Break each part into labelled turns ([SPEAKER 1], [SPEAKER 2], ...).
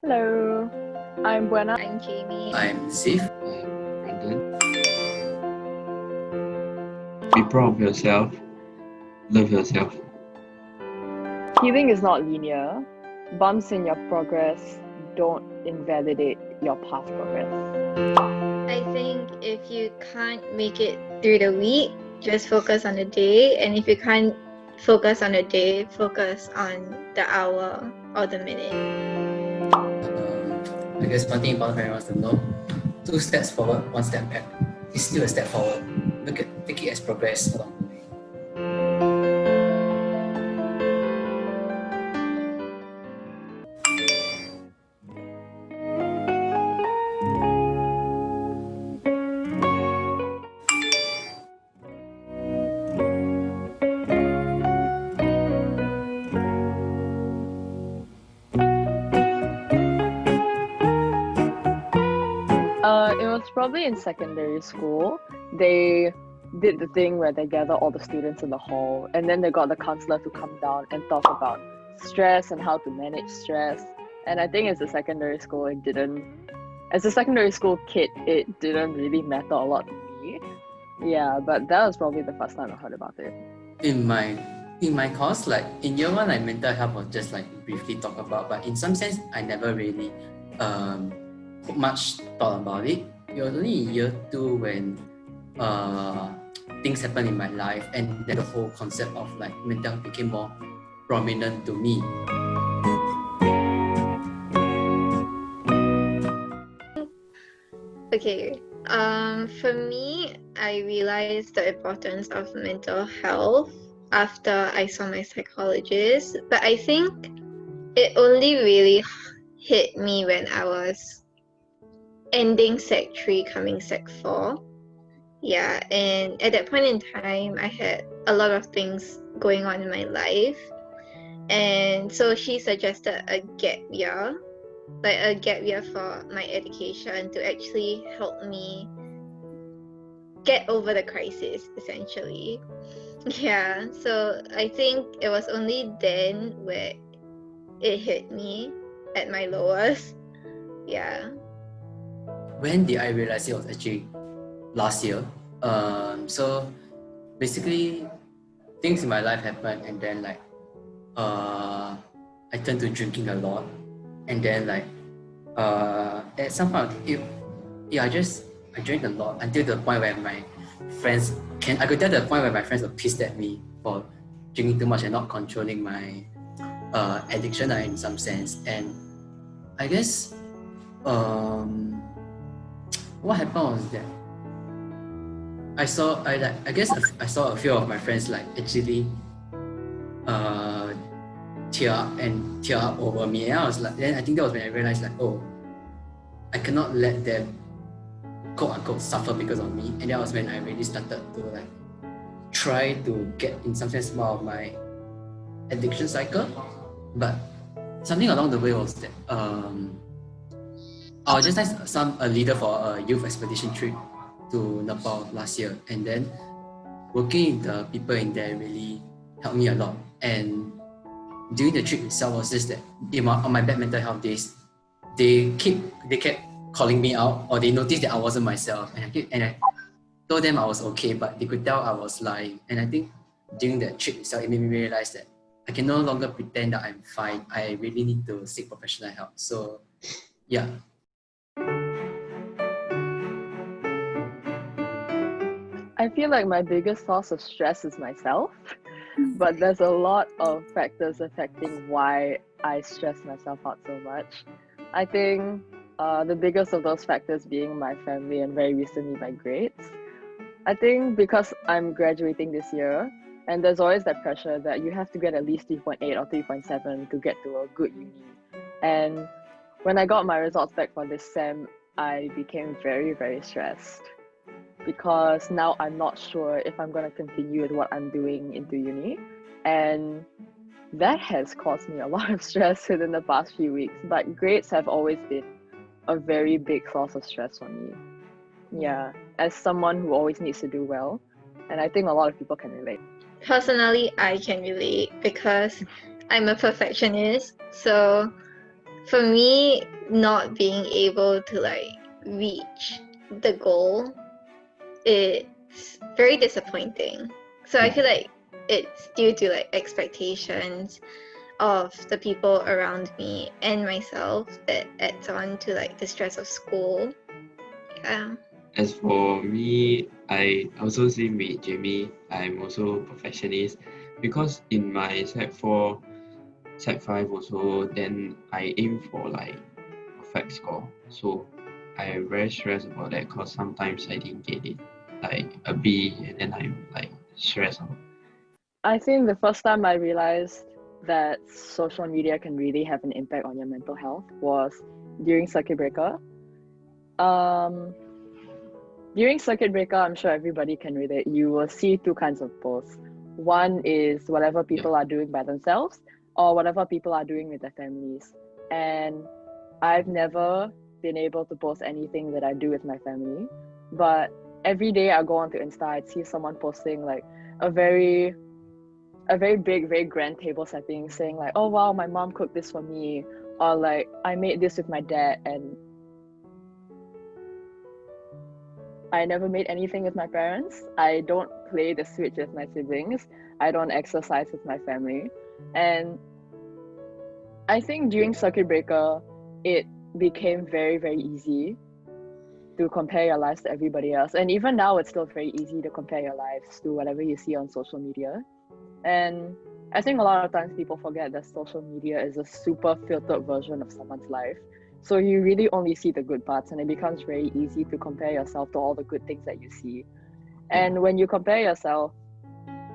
[SPEAKER 1] Hello, I'm Buena.
[SPEAKER 2] I'm Jamie.
[SPEAKER 3] I'm Sif.
[SPEAKER 4] I'm Brandon. Be proud of yourself. Love yourself.
[SPEAKER 1] Healing is not linear. Bumps in your progress don't invalidate your past progress.
[SPEAKER 2] I think if you can't make it through the week, just focus on the day. And if you can't focus on the day, focus on the hour or the minute.
[SPEAKER 3] I guess one thing important for everyone to know: 2 steps forward, 1 step back. It's still a step forward. Take it as progress along the way.
[SPEAKER 1] It was probably in secondary school. They did the thing where they gather all the students in the hall, and then they got the counselor to come down and talk about stress and how to manage stress. And I think as a secondary school, as a secondary school kid, it didn't really matter a lot to me. Yeah, but that was probably the first time I heard about it.
[SPEAKER 3] In my course, like in year 1, like mental health was just like briefly talked about, but in some sense, I never really put much thought about it. It was only in year 2 when things happened in my life, and then the whole concept of like mental health became more prominent to me.
[SPEAKER 2] Okay. For me, I realized the importance of mental health after I saw my psychologist. But I think it only really hit me when I was ending Sec 3, coming Sec 4. Yeah, and at that point in time, I had a lot of things going on in my life. And so she suggested a gap year, like a gap year for my education to actually help me get over the crisis, essentially. Yeah, so I think it was only then where it hit me at my lowest. Yeah.
[SPEAKER 3] When did I realize it? Was actually last year. So basically, things in my life happened, and then like I turned to drinking a lot, and then like at some point I drank a lot until the point where my friends I could tell the point where my friends were pissed at me for drinking too much and not controlling my addiction in some sense. And I guess what happened was that I saw a few of my friends like actually tear up over me, and I was like, then I think that was when I realized like, oh, I cannot let them quote unquote suffer because of me. And that was when I really started to like try to get in some sense more of my addiction cycle. But something along the way was that I was just like a leader for a youth expedition trip to Nepal last year, and then working with the people in there really helped me a lot. And during the trip itself was just that on my bad mental health days, they kept calling me out, or they noticed that I wasn't myself, and I told them I was okay, but they could tell I was lying. And I think during that trip itself, it made me realize that I can no longer pretend that I'm fine. I really need to seek professional help. So yeah.
[SPEAKER 1] I feel like my biggest source of stress is myself, but there's a lot of factors affecting why I stress myself out so much. I think the biggest of those factors being my family and very recently my grades. I think because I'm graduating this year, and there's always that pressure that you have to get at least 3.8 or 3.7 to get to a good uni. And when I got my results back for this sem, I became very, very stressed because now I'm not sure if I'm going to continue with what I'm doing into uni. And that has caused me a lot of stress within the past few weeks. But grades have always been a very big source of stress for me. Yeah, as someone who always needs to do well. And I think a lot of people can relate.
[SPEAKER 2] Personally, I can relate because I'm a perfectionist. So for me, not being able to like reach the goal, it's very disappointing. So I feel like it's due to like expectations of the people around me and myself that adds on to like the stress of school.
[SPEAKER 4] As for me, I also same with Jamie. I'm also perfectionist because in my Sec 4, Sec 5 also, then I aim for like perfect score. So I am very stressed about that because sometimes I didn't get it, like a B, and then I'm like stressed out.
[SPEAKER 1] I think the first time I realized that social media can really have an impact on your mental health was during circuit breaker. During circuit breaker, I'm sure everybody can relate. You will see two kinds of posts. One is whatever people are doing by themselves, or whatever people are doing with their families. And I've never been able to post anything that I do with my family, but every day I go onto Insta, I'd see someone posting like a very big, very grand table setting, saying like, oh wow, my mom cooked this for me, or like I made this with my dad, and I never made anything with my parents. I don't play the Switch with my siblings. I don't exercise with my family. And I think during circuit breaker, it became very, very easy to compare your lives to everybody else. And even now, it's still very easy to compare your lives to whatever you see on social media. And I think a lot of times people forget that social media is a super filtered version of someone's life. So you really only see the good parts, and it becomes very easy to compare yourself to all the good things that you see. And when you compare yourself,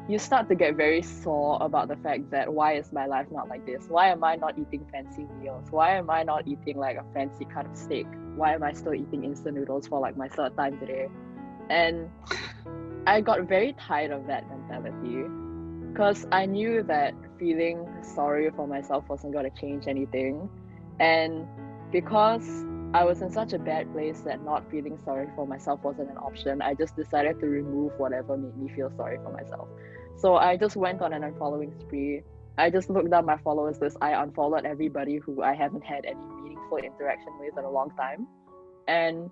[SPEAKER 1] you start to get very sore about the fact that why is my life not like this? Why am I not eating fancy meals? Why am I not eating like a fancy cut of steak? Why am I still eating instant noodles for like my third time today? And I got very tired of that mentality because I knew that feeling sorry for myself wasn't going to change anything. And because I was in such a bad place that not feeling sorry for myself wasn't an option, I just decided to remove whatever made me feel sorry for myself. So I just went on an unfollowing spree. I just looked at my followers list. I unfollowed everybody who I haven't had any meaningful interaction with in a long time. And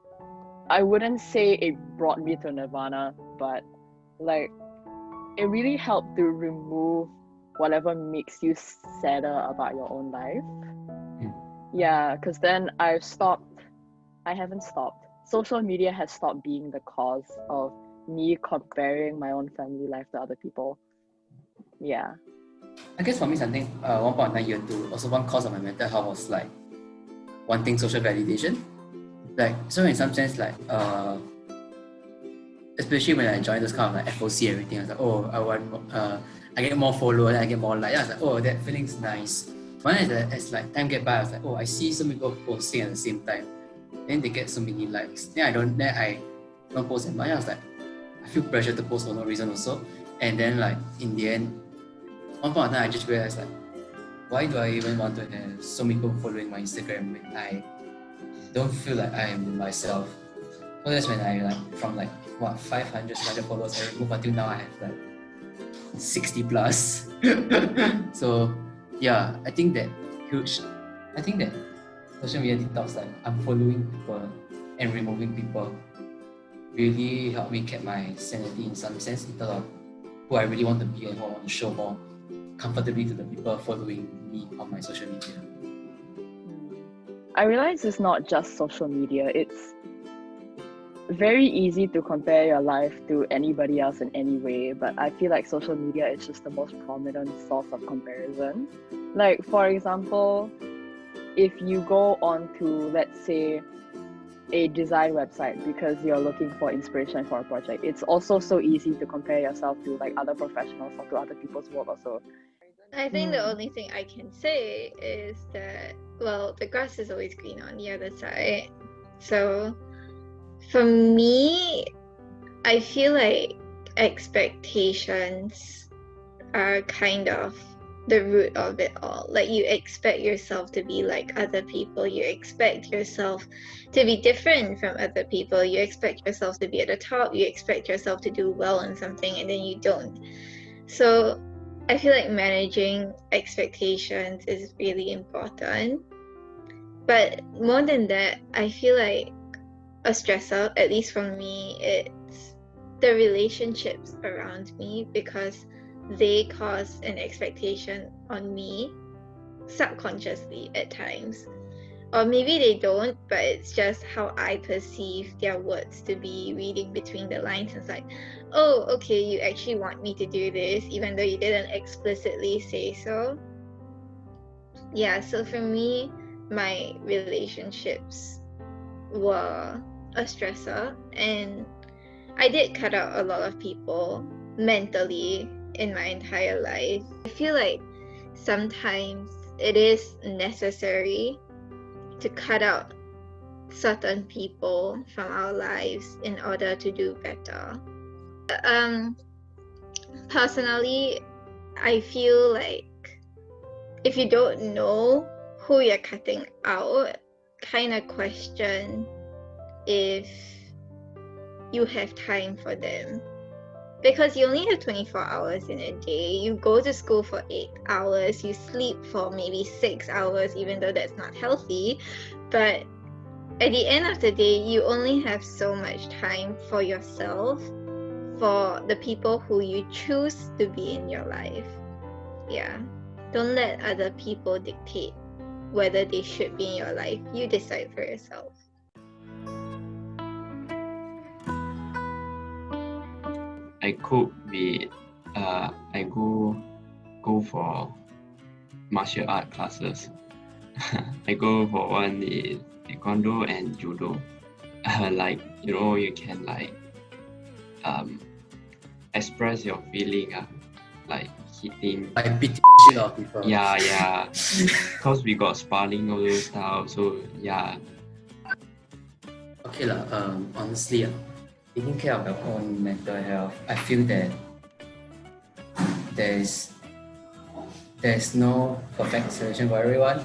[SPEAKER 1] I wouldn't say it brought me to nirvana, but like it really helped to remove whatever makes you sadder about your own life. Yeah, because then I haven't stopped. Social media has stopped being the cause of me comparing my own family life to other people. Yeah.
[SPEAKER 3] I guess for me, something, one point in time, year two, also one cause of my mental health was like wanting social validation. Like, so in some sense, like, especially when I joined this kind of like FOC and everything, I was like, oh, I get more followers, I get more likes. I was like, oh, that feeling's nice. But as like time get by, I was like, oh, I see so many people posting at the same time. Then they get so many likes. Then I don't post as much. I was like, I feel pressure to post for no reason also. And then like in the end, one point of time I just realized like, why do I even want to have so many people following my Instagram when I don't feel like I am myself? So that's when I like from like 500 followers I removed until now I have like 60 plus. So yeah, I think that social media detox, like unfollowing people and removing people, really helped me keep my sanity in some sense in terms of who I really want to be and who I want to show more comfortably to the people following me on my social media.
[SPEAKER 1] I realize it's not just social media. It's very easy to compare your life to anybody else in any way, but I feel like social media is just the most prominent source of comparison. Like, for example, if you go on to, let's say, a design website because you're looking for inspiration for a project, it's also so easy to compare yourself to like other professionals or to other people's work also.
[SPEAKER 2] I think the only thing I can say is that, well, the grass is always green on the other side. So for me, I feel like expectations are kind of the root of it all. Like, you expect yourself to be like other people, you expect yourself to be different from other people, you expect yourself to be at the top, you expect yourself to do well in something, and then you don't. So I feel like managing expectations is really important. But more than that, I feel like a stressor, at least for me, it's the relationships around me, because they cause an expectation on me subconsciously at times. Or maybe they don't, but it's just how I perceive their words to be, reading between the lines. It's like, oh, okay, you actually want me to do this, even though you didn't explicitly say so. Yeah, so for me, my relationships were a stressor, and I did cut out a lot of people mentally in my entire life. I feel like sometimes it is necessary to cut out certain people from our lives in order to do better. Personally, I feel like if you don't know who you're cutting out, kind of question if you have time for them. Because you only have 24 hours in a day. You go to school for 8 hours, you sleep for maybe 6 hours, even though that's not healthy. But at the end of the day, you only have so much time for yourself, for the people who you choose to be in your life. Yeah. Don't let other people dictate whether they should be in your life. You decide for yourself.
[SPEAKER 4] I cope with I go for martial art classes. I go for one is taekwondo and judo. Like, you know, you can like express your feeling, like hitting.
[SPEAKER 3] I beat the shit out of people.
[SPEAKER 4] Yeah. Cause we got sparring all those stuff. So yeah.
[SPEAKER 3] Okay lah. Honestly, taking care of your own mental health, I feel that there's no perfect solution for everyone.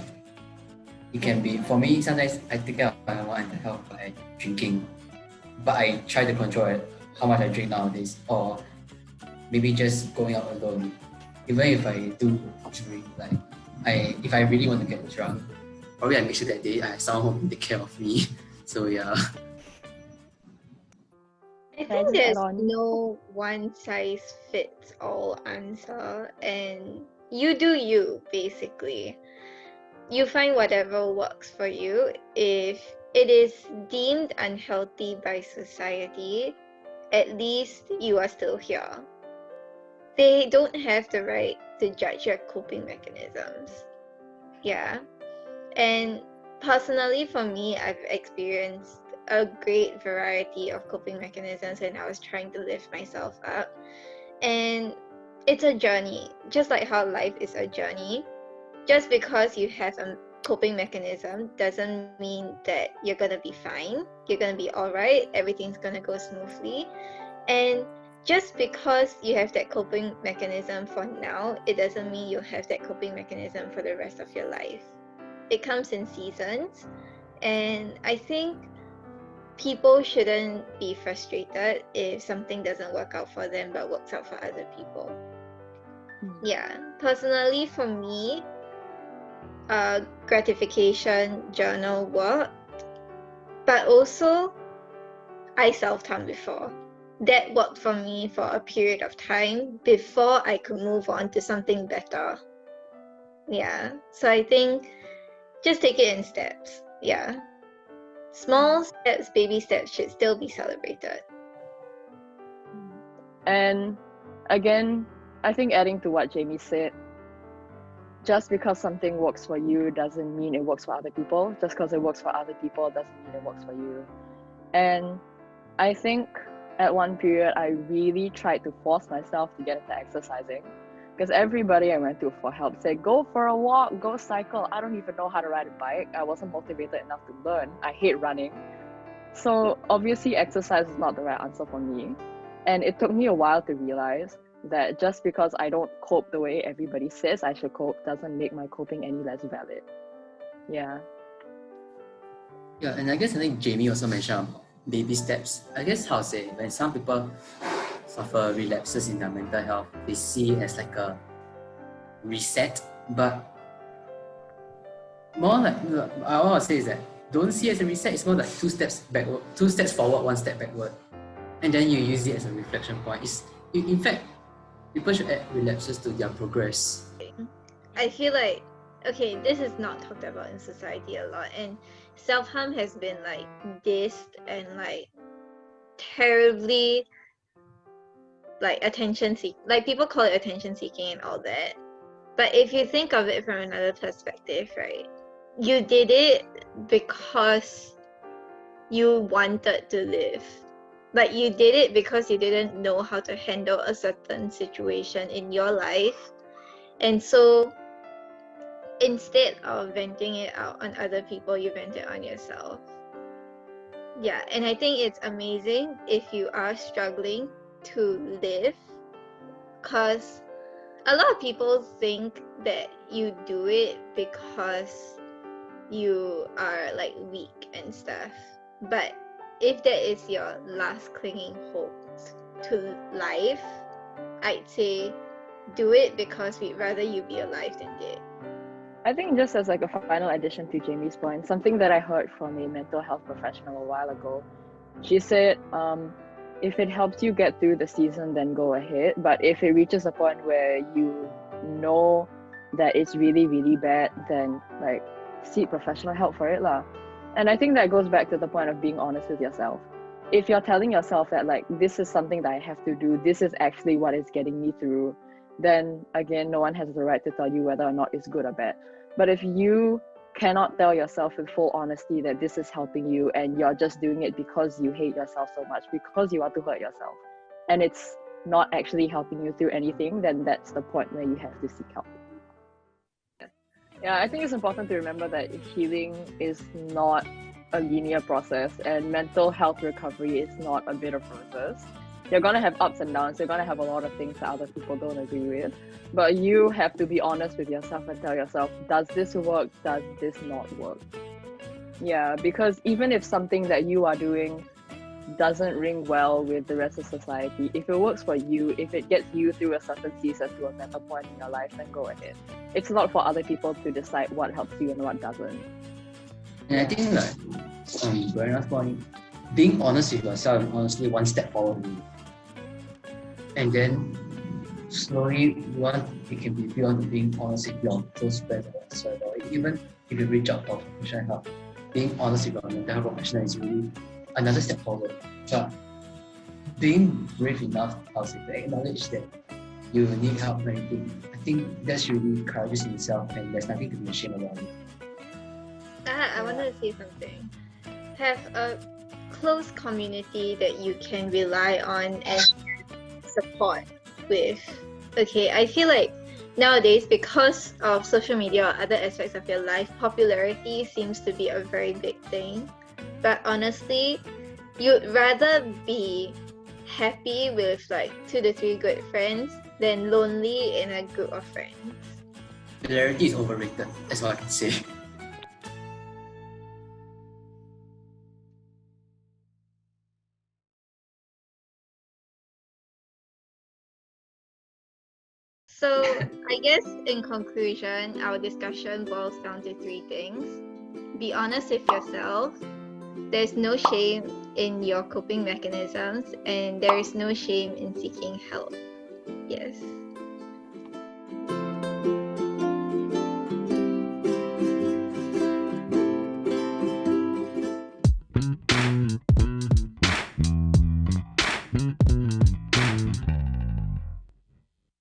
[SPEAKER 3] It can be, for me, sometimes I take care of my own mental health by drinking, but I try to control how much I drink nowadays, or maybe just going out alone. Even if I do drink, like if I really want to get drunk, probably I make sure that day I have someone who can take care of me. So yeah.
[SPEAKER 2] I think there's no one size fits all answer, and you do you, basically. You find whatever works for you. If it is deemed unhealthy by society, at least you are still here. They don't have the right to judge your coping mechanisms. Yeah. And personally, for me, I've experienced a great variety of coping mechanisms when I was trying to lift myself up. And it's a journey, just like how life is a journey. Just because you have a coping mechanism doesn't mean that you're gonna be fine. You're gonna be alright, everything's gonna go smoothly. And just because you have that coping mechanism for now, it doesn't mean you'll have that coping mechanism for the rest of your life. It comes in seasons, and I think people shouldn't be frustrated if something doesn't work out for them but works out for other people. Yeah, personally for me, gratification journal worked, but also I self-harmed before. That worked for me for a period of time before I could move on to something better. Yeah, so I think just take it in steps. Yeah. Small steps, baby steps should still be celebrated.
[SPEAKER 1] And again, I think adding to what Jamie said, just because something works for you doesn't mean it works for other people. Just because it works for other people doesn't mean it works for you. And I think at one period, I really tried to force myself to get into exercising, because everybody I went to for help said, go for a walk, go cycle. I don't even know how to ride a bike. I wasn't motivated enough to learn. I hate running. So obviously exercise is not the right answer for me. And it took me a while to realize that just because I don't cope the way everybody says I should cope doesn't make my coping any less valid. Yeah.
[SPEAKER 3] Yeah, and I guess I think Jamie also mentioned baby steps. I guess how to say, when some people suffer relapses in their mental health, they see it as like a reset, but more like, I want to say is that don't see it as a reset. It's more like 2 steps backward, 2 steps forward, 1 step backward, and then you use it as a reflection point. In fact, people should add relapses to their progress.
[SPEAKER 2] I feel like, okay, this is not talked about in society a lot, and self-harm has been like dissed and like terribly like attention seeking, like people call it attention seeking and all that. But if you think of it from another perspective, right, you did it because you wanted to live. Like you did it because you didn't know how to handle a certain situation in your life. And so instead of venting it out on other people, you vent it on yourself. Yeah, and I think it's amazing if you are struggling to live, because a lot of people think that you do it because you are like weak and stuff. But if that is your last clinging hope to life, I'd say do it because we'd rather you be alive than dead.
[SPEAKER 1] I think just as like a final addition to Jamie's point, something that I heard from a mental health professional a while ago, she said, if it helps you get through the season, then go ahead. But if it reaches a point where you know that it's really, really bad, then like seek professional help for it lah. And I think that goes back to the point of being honest with yourself. If you're telling yourself that like this is something that I have to do, this is actually what is getting me through, then again, no one has the right to tell you whether or not it's good or bad. But if you cannot tell yourself with full honesty that this is helping you and you're just doing it because you hate yourself so much, because you want to hurt yourself, and it's not actually helping you through anything, then that's the point where you have to seek help. Yeah, I think it's important to remember that healing is not a linear process, and mental health recovery is not a bed of roses. You're going to have ups and downs. You're going to have a lot of things that other people don't agree with. But you have to be honest with yourself and tell yourself, does this work? Does this not work? Yeah, because even if something that you are doing doesn't ring well with the rest of society, if it works for you, if it gets you through a certain season to a better point in your life, then go ahead. It's not for other people to decide what helps you and what doesn't.
[SPEAKER 3] And I think like, Brianna's point, being honest with yourself and honestly 1 step forward. And then slowly, it can be beyond being honest with your close friends as well. Even if you reach out for professional help, being honest with your mental health professional is really another step forward. But being brave enough, to acknowledge that you need help and everything, I think that's really courageous in itself, and there's nothing to be ashamed about it.
[SPEAKER 2] I wanted to say something. Have a close community that you can rely on and support with. Okay, I feel like nowadays, because of social media or other aspects of your life, popularity seems to be a very big thing. But honestly, you'd rather be happy with like 2 to 3 good friends than lonely in a group of friends.
[SPEAKER 3] Popularity is overrated, that's all I can say.
[SPEAKER 2] So I guess in conclusion, our discussion boils down to 3 things. Be honest with yourself. There's no shame in your coping mechanisms, and there is no shame in seeking help. Yes.